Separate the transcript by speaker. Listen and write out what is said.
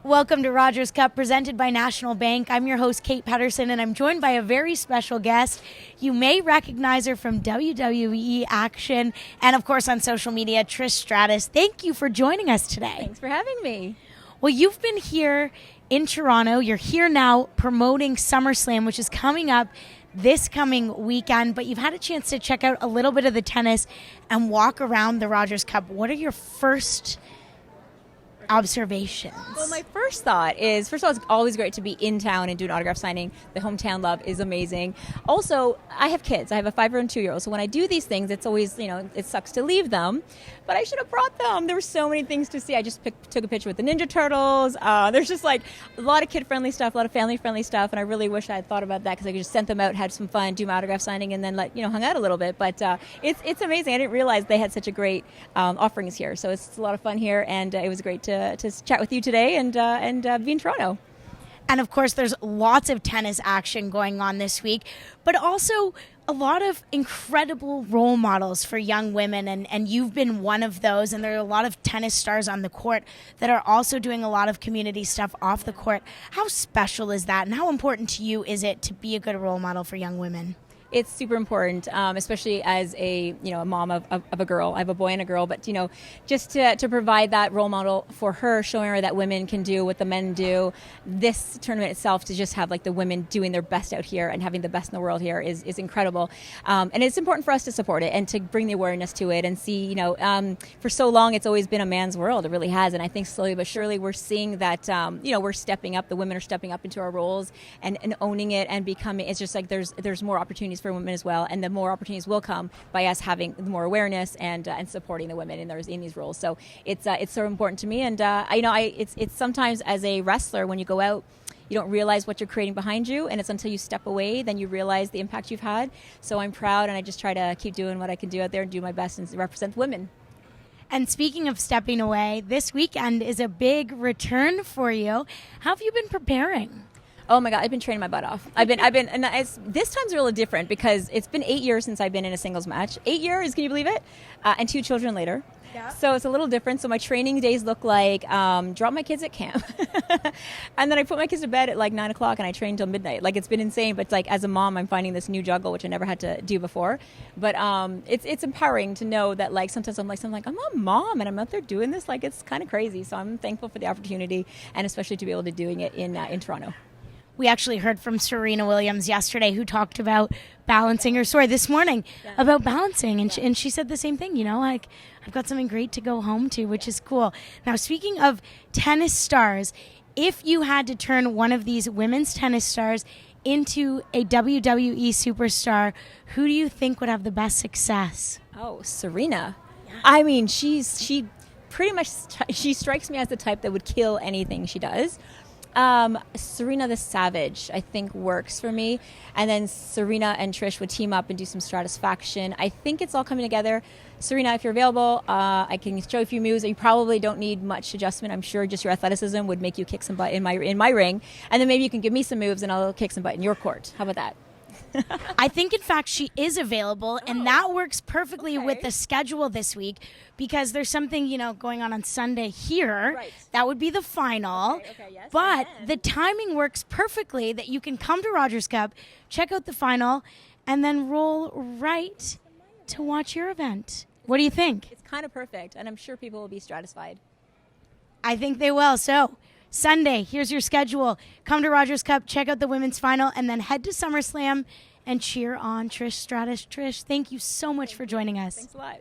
Speaker 1: Welcome to Rogers Cup, presented by National Bank. I'm your host, Kate Pettersen, and I'm joined by a very special guest. You may recognize her from WWE action and, of course, on social media, Trish Stratus. Thank you for joining us today.
Speaker 2: Thanks for having me.
Speaker 1: Well, you've been here in Toronto. You're here now promoting SummerSlam, which is coming up this coming weekend, but you've had a chance to check out a little bit of the tennis and walk around the Rogers Cup. What are your first observations?
Speaker 2: Well, my first thought is, first of all, it's always great to be in town and do an autograph signing. The hometown love is amazing. Also, I have kids. I have a 5-year-old and 2-year-old. So when I do these things, it's always, it sucks to leave them, but I should have brought them. There were so many things to see. I just took a picture with the Ninja Turtles. There's just like a lot of kid-friendly stuff, a lot of family-friendly stuff, and I really wish I had thought about that because I could just send them out, had some fun, do my autograph signing, and then hung out a little bit. But it's amazing. I didn't realize they had such a great offerings here. So it's a lot of fun here, and it was great to chat with you today and be in Toronto.
Speaker 1: And of course, there's lots of tennis action going on this week, but also a lot of incredible role models for young women, and you've been one of those, and there are a lot of tennis stars on the court that are also doing a lot of community stuff off the court. How special is that, and how important to you is it to be a good role model for young women?
Speaker 2: It's super important, especially as a mom of a girl. I have a boy and a girl, but just to provide that role model for her, showing her that women can do what the men do. This tournament itself, to just have like the women doing their best out here and having the best in the world here is incredible. And it's important for us to support it and to bring the awareness to it and see. For so long it's always been a man's world. It really has, and I think slowly but surely we're seeing that. We're stepping up. The women are stepping up into our roles and owning it and becoming. It's just like there's more opportunities for women as well, and the more opportunities will come by us having more awareness and supporting the women in these roles. So it's so important to me, and it's sometimes as a wrestler, when you go out, you don't realize what you're creating behind you, and it's until you step away then you realize the impact you've had. So I'm proud, and I just try to keep doing what I can do out there and do my best and represent women.
Speaker 1: And speaking of stepping away, this weekend is a big return for you. How have you been preparing?
Speaker 2: Oh my God, I've been training my butt off. And this time's really different because it's been 8 years since I've been in a singles match. 8 years, can you believe it? And 2 children later. Yeah. So it's a little different. So my training days look like drop my kids at camp. And then I put my kids to bed at like 9 o'clock and I train till midnight. Like, it's been insane, but like as a mom, I'm finding this new juggle, which I never had to do before. But it's empowering to know that like sometimes I'm like, I'm a mom and I'm out there doing this. Like, it's kind of crazy. So I'm thankful for the opportunity, and especially to be able to doing it in Toronto.
Speaker 1: We actually heard from Serena Williams yesterday, who talked about balancing, or sorry, this morning, about balancing. And she said the same thing, like, I've got something great to go home to, which is cool. Now, speaking of tennis stars, if you had to turn one of these women's tennis stars into a WWE superstar, who do you think would have the best success?
Speaker 2: Oh, Serena. Yeah. I mean, she pretty much, she strikes me as the type that would kill anything she does. Serena the Savage, I think, works for me. And then Serena and Trish would team up and do some Stratusfaction. I think it's all coming together. Serena, if you're available, I can show you a few moves. You probably don't need much adjustment. I'm sure just your athleticism would make you kick some butt in my ring. And then maybe you can give me some moves and I'll kick some butt in your court. How about that?
Speaker 1: I think, in fact, she is available, and that works perfectly with the schedule this week, because there's something, going on Sunday here. Right. That would be the final. Okay, yes. But the timing works perfectly that you can come to Rogers Cup, check out the final, and then roll right to watch your event. What do you think?
Speaker 2: It's kind of perfect, and I'm sure people will be stratisfied.
Speaker 1: I think they will. So Sunday, here's your schedule. Come to Rogers Cup, check out the women's final, and then head to SummerSlam and cheer on Trish Stratus. Trish, thank you so much for joining us.
Speaker 2: Thanks a lot.